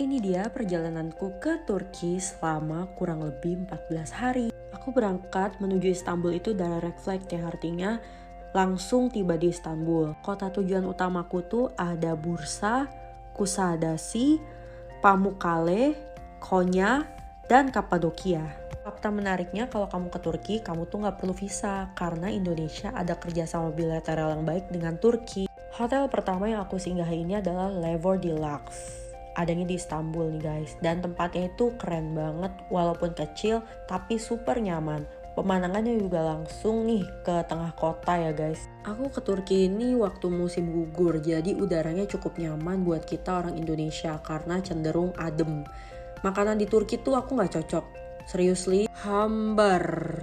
Ini dia perjalananku ke Turki selama kurang lebih 14 hari. Aku berangkat menuju Istanbul itu direct flight, yang artinya langsung tiba di Istanbul. Kota tujuan utamaku tuh ada Bursa, Kusadasi, Pamukkale, Konya, dan Kapadokia. Fakta menariknya kalau kamu ke Turki, kamu tuh nggak perlu visa karena Indonesia ada kerjasama bilateral yang baik dengan Turki. Hotel pertama yang aku singgahi ini adalah Levor Deluxe. Adanya di Istanbul nih guys, dan tempatnya itu keren banget walaupun kecil tapi super nyaman. Pemandangannya juga langsung nih ke tengah kota ya guys. Aku ke Turki ini waktu musim gugur, jadi udaranya cukup nyaman buat kita orang Indonesia karena cenderung adem. Makanan di Turki tuh aku gak cocok, seriously, hambar.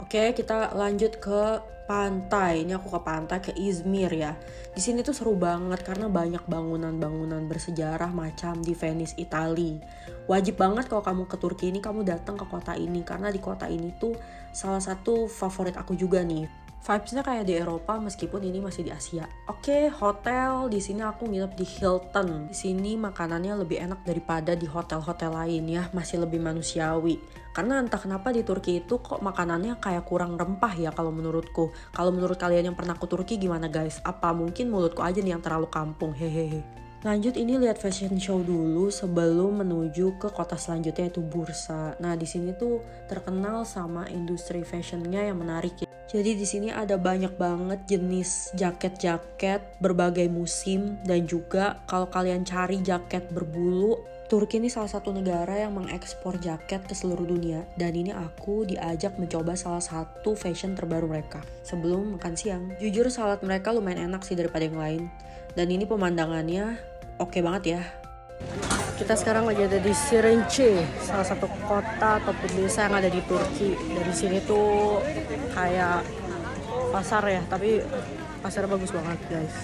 Oke, kita lanjut ke pantai. Ini aku ke pantai, ke Izmir ya. Di sini tuh seru banget karena banyak bangunan-bangunan bersejarah macam di Venice, Italy. Wajib banget kalau kamu ke Turki ini kamu datang ke kota ini karena di kota ini tuh salah satu favorit aku juga nih. Vibes-nya kayak di Eropa meskipun ini masih di Asia. Oke, hotel di sini aku nginep di Hilton. Di sini makanannya lebih enak daripada di hotel-hotel lain ya, masih lebih manusiawi. Karena entah kenapa di Turki itu kok makanannya kayak kurang rempah ya kalau menurutku. Kalau menurut kalian yang pernah ke Turki gimana guys? Apa mungkin mulutku aja nih yang terlalu kampung? Hehehe. Lanjut ini lihat fashion show dulu sebelum menuju ke kota selanjutnya yaitu Bursa. Nah, di sini tuh terkenal sama industri fashionnya yang menarik ya. Jadi di sini ada banyak banget jenis jaket-jaket berbagai musim dan juga kalau kalian cari jaket berbulu, Turki ini salah satu negara yang mengekspor jaket ke seluruh dunia dan ini aku diajak mencoba salah satu fashion terbaru mereka sebelum makan siang. Jujur salad mereka lumayan enak sih daripada yang lain dan ini pemandangannya oke banget ya. Kita sekarang lagi ada di Şirince, salah satu kota ataupun desa yang ada di Turki. Dari sini tuh kayak pasar ya, tapi pasarnya bagus banget guys.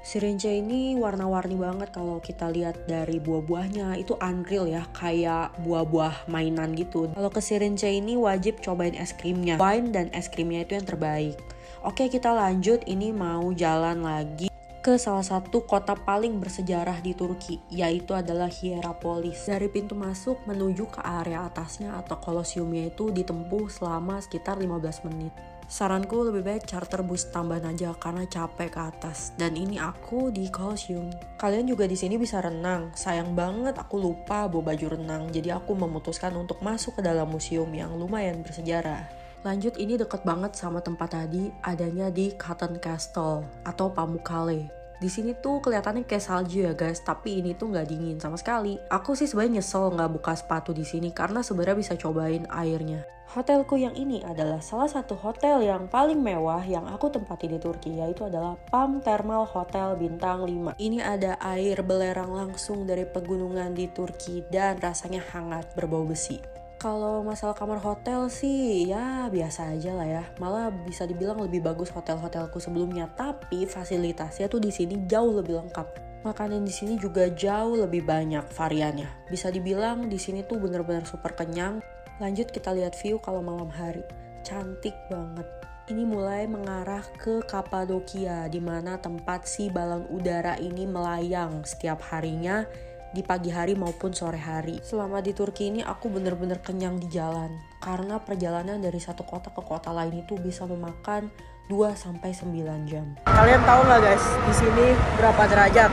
Şirince ini warna-warni banget kalau kita lihat dari buah-buahnya, itu unreal ya, kayak buah-buah mainan gitu. Kalau ke Şirince ini wajib cobain es krimnya, wine dan es krimnya itu yang terbaik. Oke, kita lanjut, ini mau jalan lagi ke salah satu kota paling bersejarah di Turki, yaitu adalah Hierapolis. Dari pintu masuk menuju ke area atasnya atau kolosiumnya itu ditempuh selama sekitar 15 menit. Saranku lebih baik charter bus tambahan aja karena capek ke atas. Dan ini aku di kolosium. Kalian juga di sini bisa renang. Sayang banget aku lupa bawa baju renang, jadi aku memutuskan untuk masuk ke dalam museum yang lumayan bersejarah. Lanjut, ini deket banget sama tempat tadi, adanya di Cotton Castle atau Pamukkale. Di sini tuh kelihatannya kayak salju ya guys, tapi ini tuh nggak dingin sama sekali. Aku sih sebenarnya nyesel nggak buka sepatu di sini karena sebenarnya bisa cobain airnya. Hotelku yang ini adalah salah satu hotel yang paling mewah yang aku tempati di Turki, yaitu adalah Pam Thermal Hotel Bintang 5. Ini ada air belerang langsung dari pegunungan di Turki dan rasanya hangat berbau besi. Kalau masalah kamar hotel sih ya biasa aja lah ya. Malah bisa dibilang lebih bagus hotel-hotelku sebelumnya. Tapi fasilitasnya tuh di sini jauh lebih lengkap. Makanan di sini juga jauh lebih banyak variannya. Bisa dibilang di sini tuh bener-bener super kenyang. Lanjut kita lihat view kalau malam hari. Cantik banget. Ini mulai mengarah ke Kapadokia, di mana tempat si balon udara ini melayang setiap harinya di pagi hari maupun sore hari. Selama di Turki ini aku bener-bener kenyang di jalan karena perjalanan dari satu kota ke kota lain itu bisa memakan 2-9 jam. Kalian tahu nggak guys, di sini berapa derajat?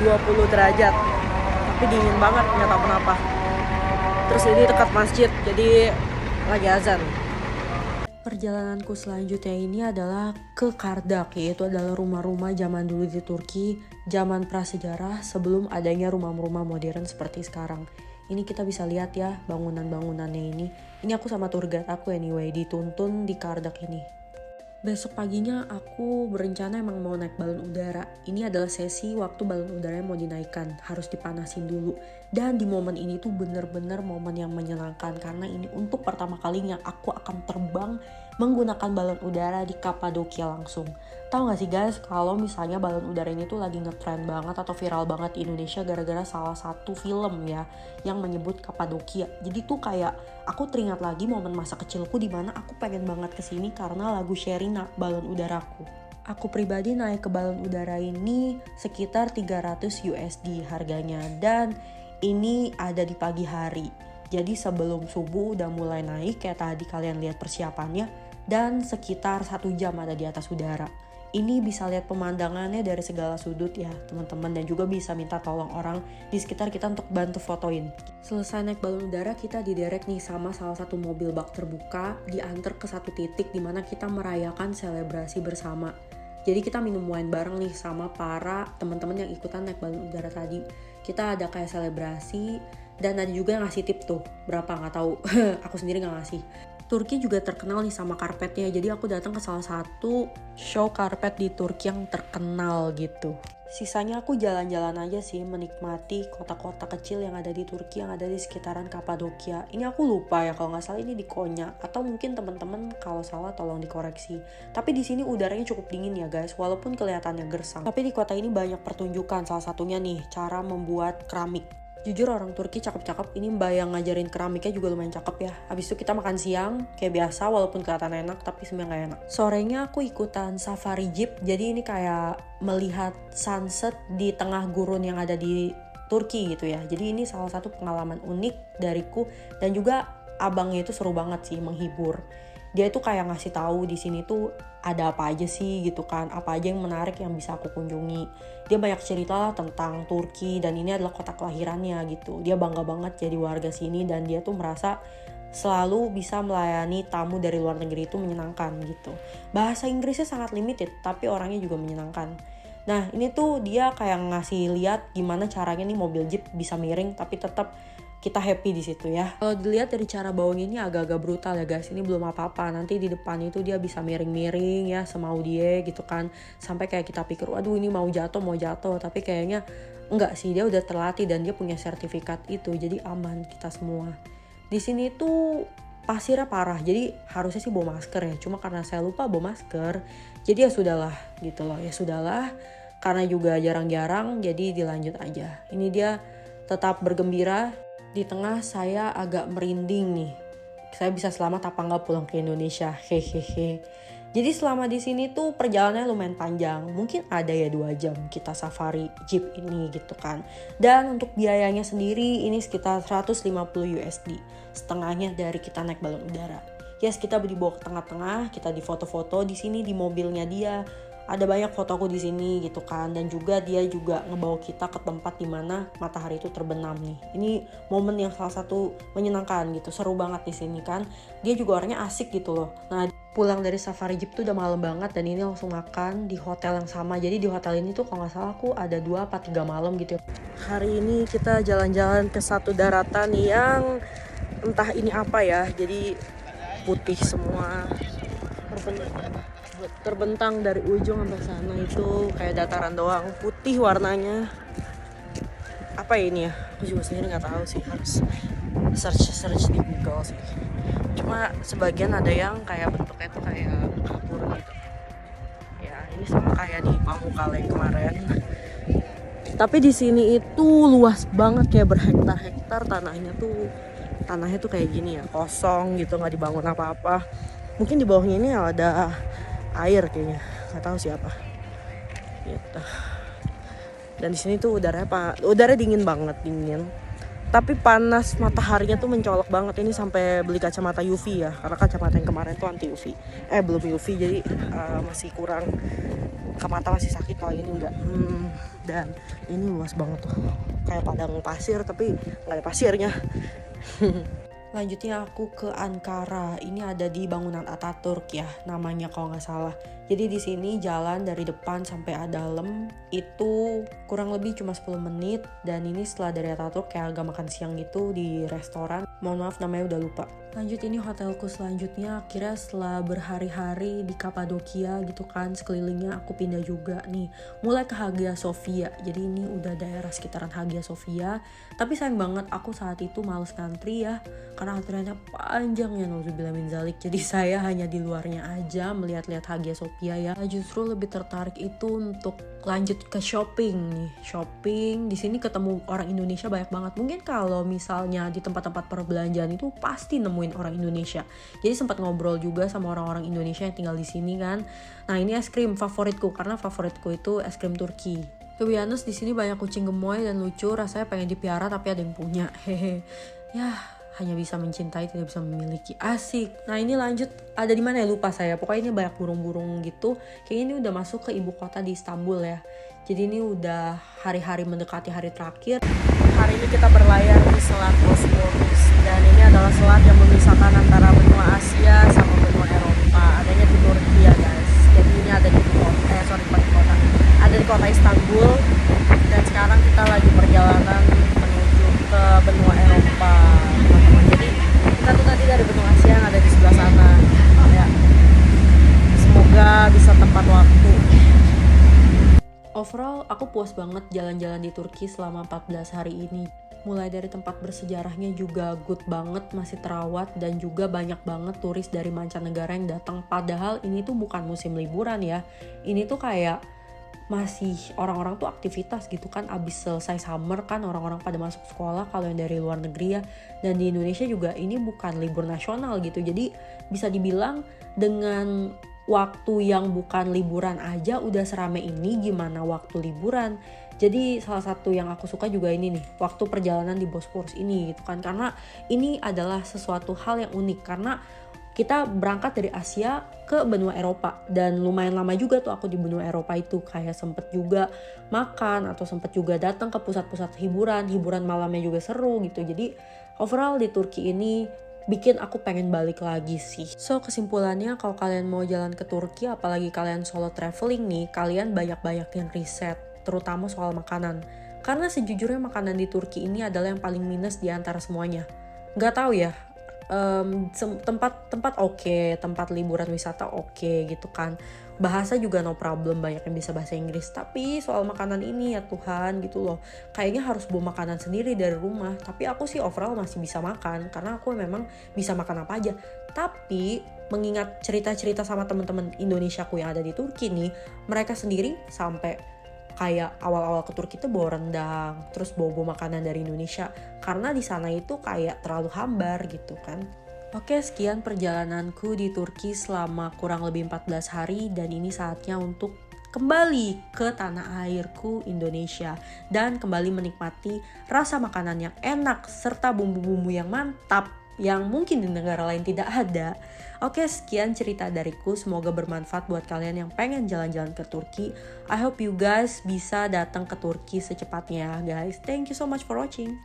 20 derajat. Tapi dingin banget, nggak tahu kenapa. Terus ini dekat masjid, jadi lagi azan. Perjalananku selanjutnya ini adalah ke Kardak, yaitu adalah rumah-rumah zaman dulu di Turki, zaman prasejarah sebelum adanya rumah-rumah modern seperti sekarang. Ini kita bisa lihat ya bangunan-bangunannya ini. Ini aku sama tour guide aku anyway, dituntun di Kardak ini. Besok paginya aku berencana emang mau naik balon udara. Ini adalah sesi waktu balon udaranya mau dinaikkan, harus dipanasin dulu. Dan di momen ini tuh bener-bener momen yang menyenangkan karena ini untuk pertama kalinya aku akan terbang menggunakan balon udara di Kapadokia langsung. Tahu gak sih guys, kalau misalnya balon udara ini tuh lagi ngetrend banget atau viral banget di Indonesia gara-gara salah satu film ya yang menyebut Kapadokia. Jadi tuh kayak aku teringat lagi momen masa kecilku di mana aku pengen banget kesini karena lagu Sherina, balon udaraku. Aku pribadi naik ke balon udara ini sekitar 300 USD harganya, dan ini ada di pagi hari. Jadi sebelum subuh udah mulai naik kayak tadi kalian lihat persiapannya, dan sekitar 1 jam ada di atas udara. Ini bisa lihat pemandangannya dari segala sudut ya teman-teman, dan juga bisa minta tolong orang di sekitar kita untuk bantu fotoin. Selesai naik balon udara, kita diderek nih sama salah satu mobil bak terbuka, diantar ke satu titik dimana kita merayakan selebrasi bersama. Jadi kita minum wine bareng nih sama para teman-teman yang ikutan naik balon udara tadi. Kita ada kayak selebrasi, dan ada juga yang ngasih tip tuh, berapa nggak tahu, aku sendiri nggak ngasih. Turki juga terkenal nih sama karpetnya, jadi aku datang ke salah satu show karpet di Turki yang terkenal gitu. Sisanya aku jalan-jalan aja sih, menikmati kota-kota kecil yang ada di Turki, yang ada di sekitaran Kapadokia. Ini aku lupa ya, kalau nggak salah ini di Konya, atau mungkin teman-teman kalau salah tolong dikoreksi. Tapi di sini udaranya cukup dingin ya guys, walaupun kelihatannya gersang. Tapi di kota ini banyak pertunjukan, salah satunya nih cara membuat keramik. Jujur orang Turki cakep-cakep, ini mbak yang ngajarin keramiknya juga lumayan cakep ya. Habis itu kita makan siang, kayak biasa walaupun kelihatan enak tapi sebenarnya gak enak. Sorenya aku ikutan safari jeep, jadi ini kayak melihat sunset di tengah gurun yang ada di Turki gitu ya. Jadi ini salah satu pengalaman unik dariku, dan juga abangnya itu seru banget sih, menghibur. Dia itu kayak ngasih tahu di sini tuh ada apa aja sih gitu kan, apa aja yang menarik yang bisa aku kunjungi. Dia banyak cerita tentang Turki, dan ini adalah kota kelahirannya gitu. Dia bangga banget jadi warga sini, dan dia tuh merasa selalu bisa melayani tamu dari luar negeri itu menyenangkan gitu. Bahasa Inggrisnya sangat limited, tapi orangnya juga menyenangkan. Nah ini tuh dia kayak ngasih lihat gimana caranya nih mobil jeep bisa miring tapi tetap kita happy di situ ya. Kalau dilihat dari cara bawanya ini agak-agak brutal ya guys. Ini belum apa-apa. Nanti di depan itu dia bisa miring-miring ya semau dia gitu kan. Sampai kayak kita pikir, waduh ini mau jatuh. Tapi kayaknya enggak sih, dia udah terlatih dan dia punya sertifikat itu. Jadi aman kita semua. Di sini tuh pasirnya parah. Jadi harusnya sih bawa masker ya. Cuma karena saya lupa bawa masker, jadi ya sudahlah gitu loh. Ya sudahlah. Karena juga jarang-jarang, jadi dilanjut aja. Ini dia tetap bergembira. Di tengah saya agak merinding nih. Saya bisa selamat apa nggak pulang ke Indonesia? Hehehe. Jadi selama di sini tuh perjalanannya lumayan panjang. Mungkin ada ya 2 jam kita safari jeep ini gitu kan. Dan untuk biayanya sendiri ini sekitar 150 USD. Setengahnya dari kita naik balon udara. Yes, kita dibawa ke tengah-tengah, kita di foto-foto di sini di mobilnya dia. Ada banyak fotoku di sini gitu kan, dan juga dia juga ngebawa kita ke tempat di mana matahari itu terbenam nih. Ini momen yang salah satu menyenangkan gitu, seru banget di sini kan. Dia juga orangnya asik gitu loh. Nah, pulang dari safari jeep tuh udah malam banget, dan ini langsung makan di hotel yang sama. Jadi di hotel ini tuh kalau nggak salah aku ada 2 apa 3 malam gitu. Hari ini kita jalan-jalan ke satu daratan yang entah ini apa ya. Jadi putih semua, terbentang dari ujung sampai sana itu kayak dataran doang, putih warnanya. Apa ya ini ya, aku juga sendiri nggak tahu sih, harus search di Google sih. Cuma sebagian ada yang kayak bentuknya tuh kayak kapur gitu ya. Ini sama kayak di Pamukkale kemarin, tapi di sini itu luas banget, kayak berhektar-hektar tanahnya tuh kayak gini ya, kosong gitu, nggak dibangun apa-apa. Mungkin di bawahnya ini ada air kayaknya, nggak tahu siapa gitu. Dan di sini tuh udara dingin banget, tapi panas, mataharinya tuh mencolok banget. Ini sampai beli kacamata UV ya, karena kacamata yang kemarin tuh anti UV, belum UV, jadi masih kurang, ke mata masih sakit, kalau ini enggak. Dan ini luas banget tuh, kayak padang pasir tapi nggak ada pasirnya. Lanjutnya aku ke Ankara. Ini ada di bangunan Ataturk ya, namanya kalau nggak salah. Jadi di sini jalan dari depan sampai dalam itu kurang lebih cuma 10 menit. Dan ini setelah dari Ataturk kayak agak makan siang gitu di restoran. Mohon maaf namanya udah lupa. Lanjut, ini hotelku selanjutnya. Akhirnya setelah berhari-hari di Kapadokia gitu kan, sekelilingnya aku pindah juga nih. Mulai ke Hagia Sophia. Jadi ini udah daerah sekitaran Hagia Sophia. Tapi sayang banget aku saat itu males ngantri ya, karena antriannya panjang ya, nauzubillah min zalik. Jadi saya hanya di luarnya aja melihat-lihat Hagia Sophia ya. Justru lebih tertarik itu untuk lanjut ke shopping nih. Shopping di sini ketemu orang Indonesia banyak banget. Mungkin kalau misalnya di tempat-tempat perbelanjaan itu pasti nemuin orang Indonesia. Jadi sempat ngobrol juga sama orang-orang Indonesia yang tinggal di sini kan. Nah, ini es krim favoritku karena favoritku itu es krim Turki. To be honest, di sini banyak kucing gemoy dan lucu, rasanya pengen dipiara tapi ada yang punya. Hehe. Ya, hanya bisa mencintai, tidak bisa memiliki. Asik. Nah, ini lanjut, ada di mana ya, lupa saya. Pokoknya ini banyak burung-burung gitu. Kayaknya ini udah masuk ke ibu kota di Istanbul ya. Jadi ini udah hari-hari mendekati hari terakhir. Hari ini kita berlayar di Selat Bosporus. Dan ini adalah selat yang memisahkan antara benua Asia sama benua Eropa. Adanya di Turki ya guys. Jadi ini ada di ada di kota Istanbul. Dan sekarang kita lagi perjalanan menuju ke benua Eropa, teman-teman. Jadi kita tuh tadi dari benua Asia yang ada di sebelah sana ya. Semoga bisa tepat waktu. Overall aku puas banget jalan-jalan di Turki selama 14 hari ini. Mulai dari tempat bersejarahnya juga good banget, masih terawat, dan juga banyak banget turis dari mancanegara yang datang. Padahal ini tuh bukan musim liburan ya. Ini tuh kayak masih orang-orang tuh aktivitas gitu kan, abis selesai summer kan orang-orang pada masuk sekolah kalau yang dari luar negeri ya. Dan di Indonesia juga ini bukan libur nasional gitu, jadi bisa dibilang dengan waktu yang bukan liburan aja udah serame ini, gimana waktu liburan. Jadi salah satu yang aku suka juga ini nih, waktu perjalanan di Bosporus ini gitu kan, karena ini adalah sesuatu hal yang unik karena kita berangkat dari Asia ke benua Eropa dan lumayan lama juga tuh aku di benua Eropa itu, kayak sempet juga makan atau sempet juga datang ke pusat-pusat hiburan malamnya juga seru gitu. Jadi overall di Turki ini bikin aku pengen balik lagi sih. So kesimpulannya, kalau kalian mau jalan ke Turki, apalagi kalian solo traveling nih, kalian banyak-banyakin riset terutama soal makanan. Karena sejujurnya makanan di Turki ini adalah yang paling minus di antara semuanya. Gak tahu ya, tempat oke, tempat liburan wisata oke gitu kan, bahasa juga no problem, banyak yang bisa bahasa Inggris. Tapi soal makanan ini ya Tuhan gitu loh, kayaknya harus bawa makanan sendiri dari rumah. Tapi aku sih overall masih bisa makan karena aku memang bisa makan apa aja. Tapi mengingat cerita-cerita sama teman-teman Indonesiaku yang ada di Turki nih, mereka sendiri sampai kayak awal-awal ke Turki tuh bawa rendang, terus bawa makanan dari Indonesia karena di sana itu kayak terlalu hambar gitu kan. Oke, sekian perjalananku di Turki selama kurang lebih 14 hari dan ini saatnya untuk kembali ke tanah airku Indonesia dan kembali menikmati rasa makanan yang enak serta bumbu-bumbu yang mantap yang mungkin di negara lain tidak ada. Oke, sekian cerita dariku, semoga bermanfaat buat kalian yang pengen jalan-jalan ke Turki. I hope you guys bisa datang ke Turki secepatnya guys. Thank you so much for watching.